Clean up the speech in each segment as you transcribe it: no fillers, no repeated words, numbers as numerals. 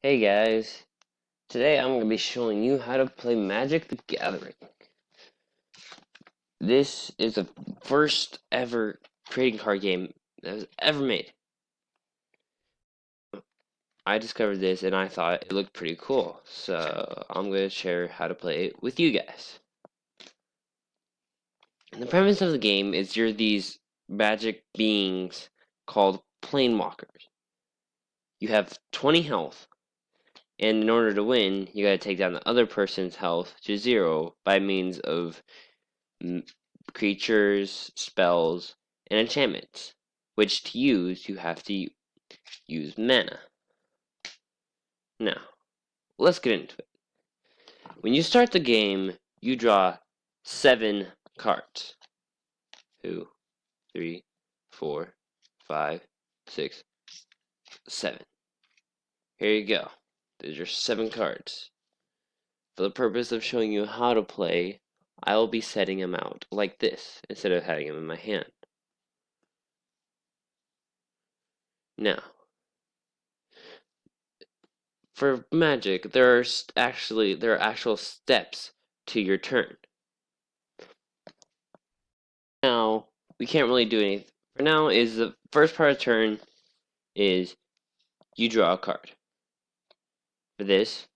Hey guys, today I'm going to be showing you how to play Magic the Gathering. This is the first ever trading card game that was ever made. I discovered this and I thought it looked pretty cool, so I'm going to share how to play it with you guys. And the premise of the game is you're these magic beings called Planewalkers. You have 20 health, and in order to win, you gotta take down the other person's health to 0 by means of creatures, spells, and enchantments, which to use you have to use mana. Now, let's get into it. When you start the game, you draw 7 cards. 2, 3, 4, 5, 6, 7. Here you go. There's your 7 cards. For the purpose of showing you how to play, I will be setting them out like this instead of having them in my hand. Now, for Magic, there are actual steps to your turn. Now, we can't really do anything. For now, is the first part of turn is you draw a card. For this,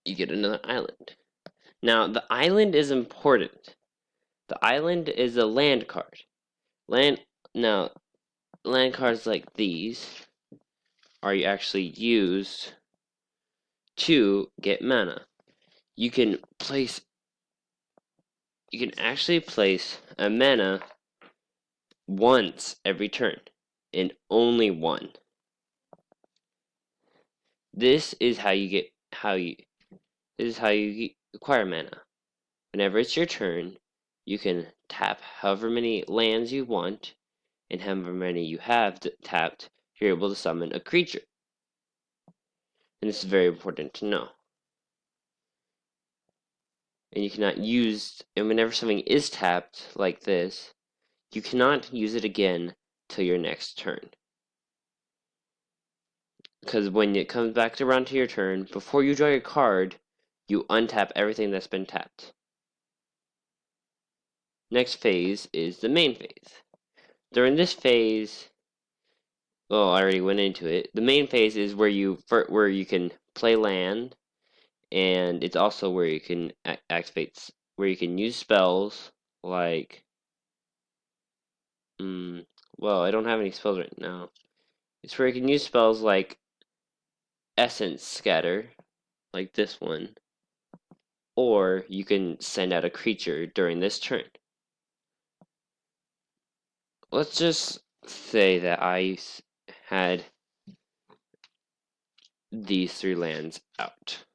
you get another island. Now, the island is important. The island is a land card. Now, land cards like these are actually used to get mana. You can actually place a mana once every turn, and only one. This is how you acquire mana. Whenever it's your turn, you can tap however many lands you want, and however many you have tapped, you're able to summon a creature. And this is very important to know. And you cannot use, and whenever something is tapped like this, you cannot use it again till your next turn. Because when it comes back around to your turn, before you draw your card, you untap everything that's been tapped. Next phase is the main phase. During this phase, well, I already went into it. The main phase is where you can play land, and it's also where you can activate, where you can use spells like, well, I don't have any spells right now. It's where you can use spells like Essence Scatter, like this one, or you can send out a creature during this turn. Let's just say that I had these 3 lands out.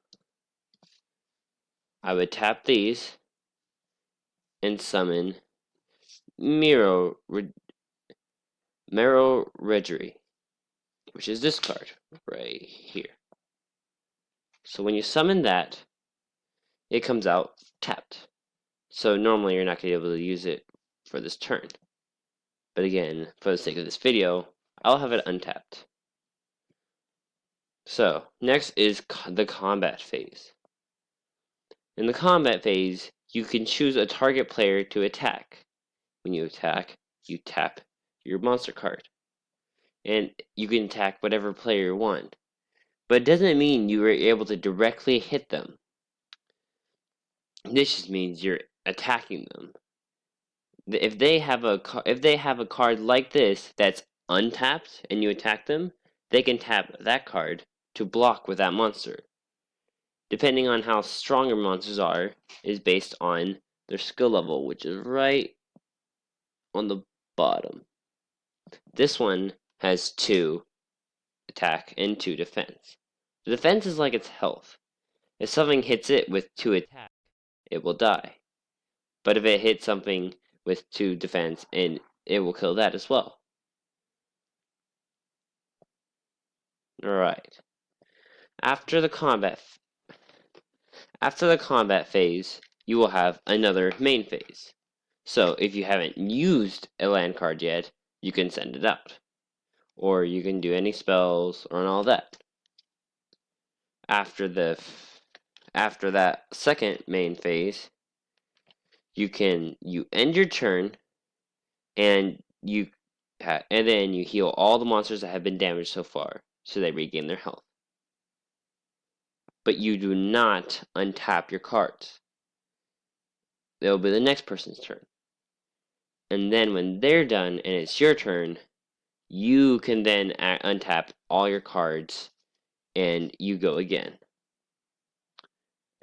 I would tap these and summon Meroregery, which is this card right here. So when you summon that, it comes out tapped. So normally you're not going to be able to use it for this turn. But again, for the sake of this video, I'll have it untapped. So, next is the combat phase. In the combat phase, you can choose a target player to attack. When you attack, you tap your monster card. And you can attack whatever player you want. But it doesn't mean you are able to directly hit them. This just means you're attacking them. If they have a card like this that's untapped and you attack them, they can tap that card to block with that monster. Depending on how strong your monsters are is based on their skill level, which is right on the bottom. This one has 2 attack and 2 defense. The defense is like its health. If something hits it with 2 attack, it will die. But if it hits something with 2 defense, and it will kill that as well. Alright. After the combat phase, you will have another main phase. So if you haven't used a land card yet, you can send it out. Or you can do any spells or all that. after that second main phase, you end your turn and then you heal all the monsters that have been damaged so far, so they regain their health. But you do not untap your cards. It will be the next person's turn. And then when they're done and it's your turn, you can then untap all your cards and you go again.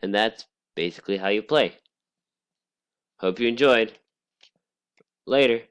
And that's basically how you play. Hope you enjoyed. Later.